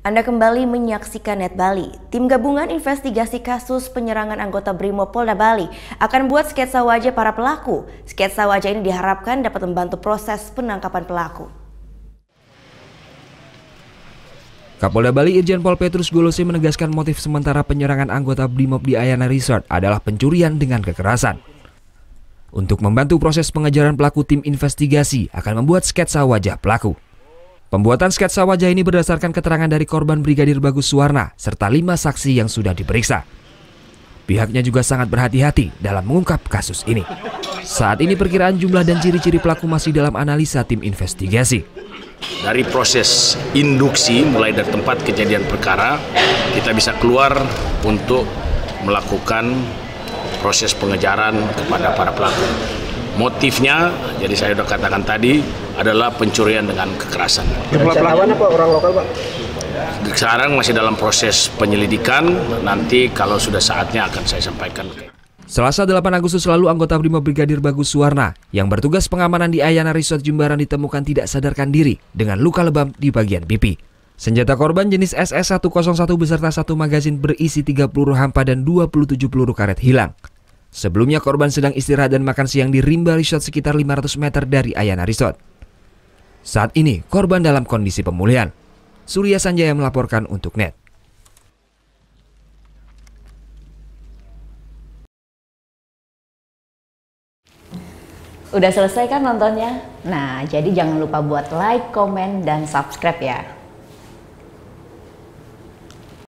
Anda kembali menyaksikan Net Bali. Tim gabungan investigasi kasus penyerangan anggota Brimob Polda Bali akan buat sketsa wajah para pelaku. Sketsa wajah ini diharapkan dapat membantu proses penangkapan pelaku. Kapolda Bali Irjen Pol Petrus Golose menegaskan motif sementara penyerangan anggota Brimob di Ayana Resort adalah pencurian dengan kekerasan. Untuk membantu proses pengejaran pelaku, tim investigasi akan membuat sketsa wajah pelaku. Pembuatan sketsa wajah ini berdasarkan keterangan dari korban Brigadir Bagus Suwarna serta 5 saksi yang sudah diperiksa. Pihaknya juga sangat berhati-hati dalam mengungkap kasus ini. Saat ini perkiraan jumlah dan ciri-ciri pelaku masih dalam analisa tim investigasi. Dari proses induksi mulai dari tempat kejadian perkara, kita bisa keluar untuk melakukan proses pengejaran kepada para pelaku. Motifnya, jadi saya sudah katakan tadi, adalah pencurian dengan kekerasan. Wisatawan apa orang lokal, Pak? Sekarang masih dalam proses penyelidikan, nanti kalau sudah saatnya akan saya sampaikan. Selasa 8 Agustus lalu, anggota Brimob Brigadir Bagus Suwarna yang bertugas pengamanan di Ayana Resort Jimbaran ditemukan tidak sadarkan diri dengan luka lebam di bagian pipi. Senjata korban jenis SS-101 beserta 1 magazin berisi 3 peluru hampa dan 27 peluru karet hilang. Sebelumnya korban sedang istirahat dan makan siang di Rimba Resort sekitar 500 meter dari Ayana Resort. Saat ini korban dalam kondisi pemulihan. Surya Sanjaya melaporkan untuk Net. Udah selesai kan nontonnya? Nah, jadi jangan lupa buat like, komen, dan subscribe ya.